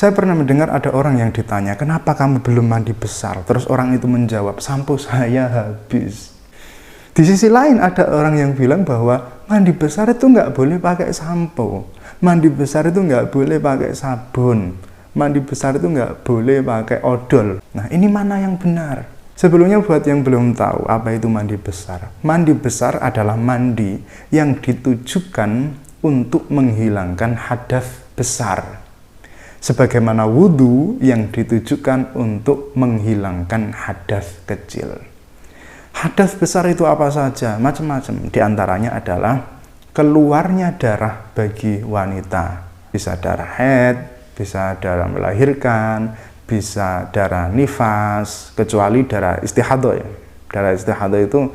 Saya pernah mendengar ada orang yang ditanya, kenapa kamu belum mandi besar? Terus orang itu menjawab, sampo saya habis. Di sisi lain ada orang yang bilang bahwa mandi besar itu nggak boleh pakai sampo. Mandi besar itu nggak boleh pakai sabun. Mandi besar itu nggak boleh pakai odol. Nah, ini mana yang benar? Sebelumnya buat yang belum tahu apa itu mandi besar. Mandi besar adalah mandi yang ditujukan untuk menghilangkan hadas besar. Sebagaimana wudhu yang ditujukan untuk menghilangkan hadas kecil. Hadas besar itu apa saja? Macam-macam. Di antaranya adalah keluarnya darah bagi wanita. Bisa darah haid, bisa darah melahirkan, bisa darah nifas, kecuali darah istihadah ya. Darah istihadah itu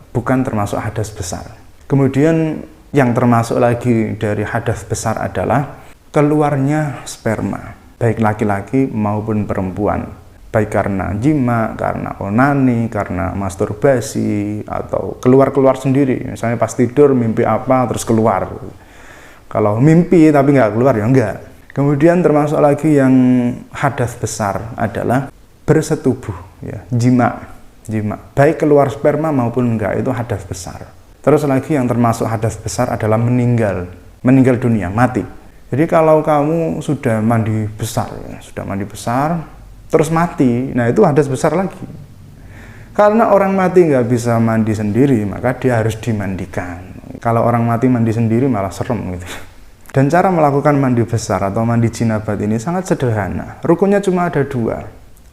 bukan termasuk hadas besar. Kemudian yang termasuk lagi dari hadas besar adalah keluarnya sperma, baik laki-laki maupun perempuan, baik karena jima, karena onani, karena masturbasi, atau keluar-keluar sendiri. Misalnya pas tidur mimpi apa terus keluar. Kalau mimpi tapi nggak keluar ya enggak. Kemudian termasuk lagi yang hadas besar adalah bersetubuh, ya, jima, baik keluar sperma maupun enggak, itu hadas besar. Terus lagi yang termasuk hadas besar adalah meninggal dunia, mati. Jadi kalau kamu sudah mandi besar, terus mati, nah itu hadas besar lagi. Karena orang mati nggak bisa mandi sendiri, maka dia harus dimandikan. Kalau orang mati mandi sendiri malah serem gitu. Dan cara melakukan mandi besar atau mandi jinabat ini sangat sederhana. Rukunnya cuma ada dua,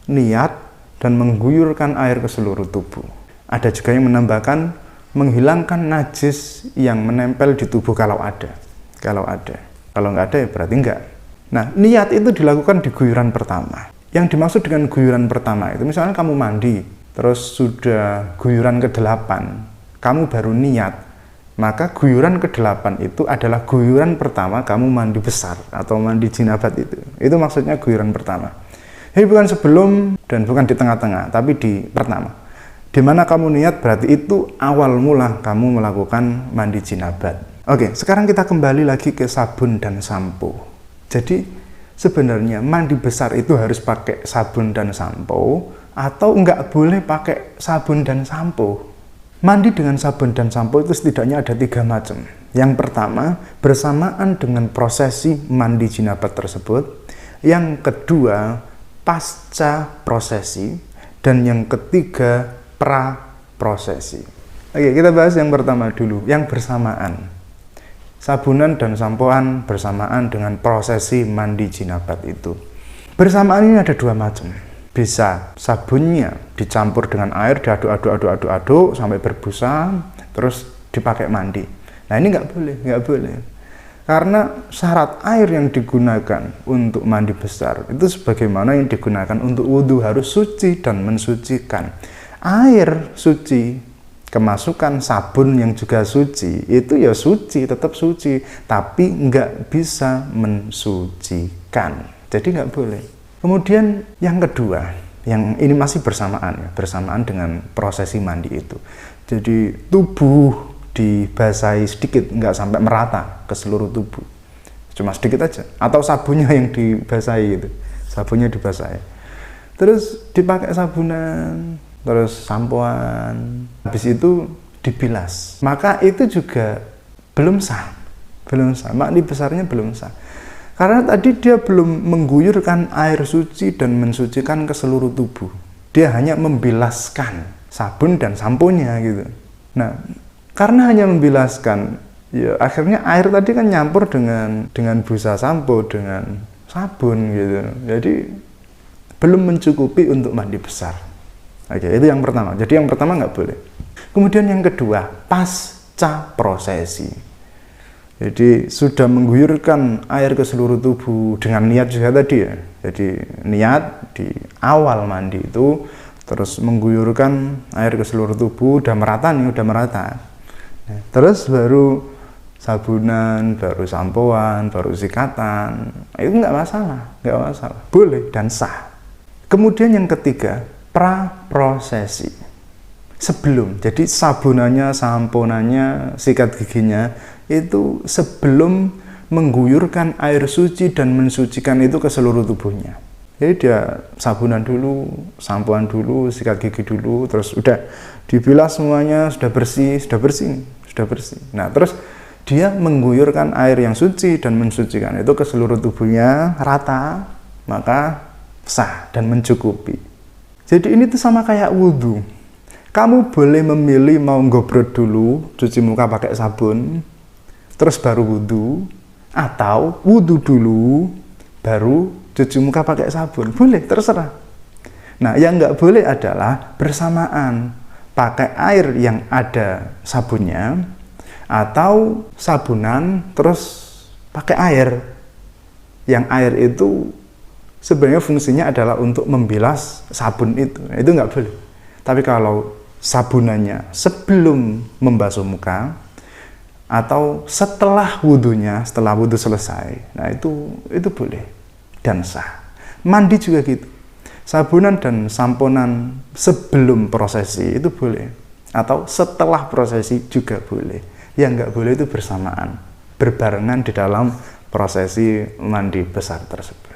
niat dan mengguyurkan air ke seluruh tubuh. Ada juga yang menambahkan menghilangkan najis yang menempel di tubuh kalau ada. Kalau nggak ada ya berarti nggak. Nah, niat itu dilakukan di guyuran pertama. Yang dimaksud dengan guyuran pertama itu misalnya kamu mandi, terus sudah guyuran ke-8, kamu baru niat, maka guyuran ke-8 itu adalah guyuran pertama kamu mandi besar atau mandi jinabat itu. Itu maksudnya guyuran pertama. Jadi bukan sebelum dan bukan di tengah-tengah, tapi di pertama. Di mana kamu niat berarti itu awal mula kamu melakukan mandi jinabat. Oke, sekarang kita kembali lagi ke sabun dan sampo. Jadi sebenarnya mandi besar itu harus pakai sabun dan sampo atau nggak boleh pakai sabun dan sampo. Mandi dengan sabun dan sampo itu setidaknya ada 3 macam. Yang pertama, bersamaan dengan prosesi mandi jinabat tersebut. Yang kedua, pasca prosesi. Dan yang ketiga, pra prosesi. Oke, kita bahas yang pertama dulu, yang bersamaan. Sabunan dan sampoan bersamaan dengan prosesi mandi jinabat itu. Bersamaan ini ada 2 macam. Bisa sabunnya dicampur dengan air, diaduk sampai berbusa, terus dipakai mandi. Nah ini nggak boleh. Karena syarat air yang digunakan untuk mandi besar itu sebagaimana yang digunakan untuk wudhu, harus suci dan mensucikan. Air suci, kemasukan sabun yang juga suci, itu ya suci, tetap suci, tapi nggak bisa mensucikan. Jadi nggak boleh. Kemudian yang kedua, yang ini masih bersamaan dengan prosesi mandi itu. Jadi tubuh dibasahi sedikit, nggak sampai merata ke seluruh tubuh. Cuma sedikit aja. Atau sabunnya yang dibasahi itu. Sabunnya dibasahi. Terus dipakai sabunan, terus sampoan, habis itu dibilas, maka itu juga belum sah, mandi besarnya belum sah, karena tadi dia belum mengguyurkan air suci dan mensucikan ke seluruh tubuh, dia hanya membilaskan sabun dan samponya gitu. Nah, karena hanya membilaskan, ya akhirnya air tadi kan nyampur dengan busa sampo, dengan sabun gitu, jadi belum mencukupi untuk mandi besar. Oke, itu yang pertama. Jadi yang pertama nggak boleh. Kemudian yang kedua, pasca prosesi. Jadi sudah mengguyurkan air ke seluruh tubuh dengan niat juga tadi ya. Jadi niat di awal mandi itu, terus mengguyurkan air ke seluruh tubuh, udah merata. Nah, terus baru sabunan, baru sampoan, baru sikatan. Itu nggak masalah, boleh dan sah. Kemudian yang ketiga, pra-prosesi. Sebelum, jadi sabunannya, samponannya, sikat giginya itu sebelum mengguyurkan air suci dan mensucikan itu ke seluruh tubuhnya. Jadi dia sabunan dulu, sampoan dulu, sikat gigi dulu, terus udah dibilas semuanya, sudah bersih. Nah, terus dia mengguyurkan air yang suci dan mensucikan itu ke seluruh tubuhnya rata, maka sah dan mencukupi. Jadi ini tuh sama kayak wudhu. Kamu boleh memilih mau ngobrol dulu, cuci muka pakai sabun, terus baru wudhu, atau wudhu dulu, baru cuci muka pakai sabun. Boleh, terserah. Nah, yang nggak boleh adalah bersamaan pakai air yang ada sabunnya, atau sabunan terus pakai air. Yang air itu sebenarnya fungsinya adalah untuk membilas sabun itu. Nah, itu nggak boleh. Tapi kalau sabunannya sebelum membasuh muka atau setelah wudhunya, setelah wudhu selesai, nah itu boleh dan sah. Mandi juga gitu, sabunan dan samponan sebelum prosesi itu boleh, atau setelah prosesi juga boleh. Yang nggak boleh itu bersamaan, berbarengan di dalam prosesi mandi besar tersebut.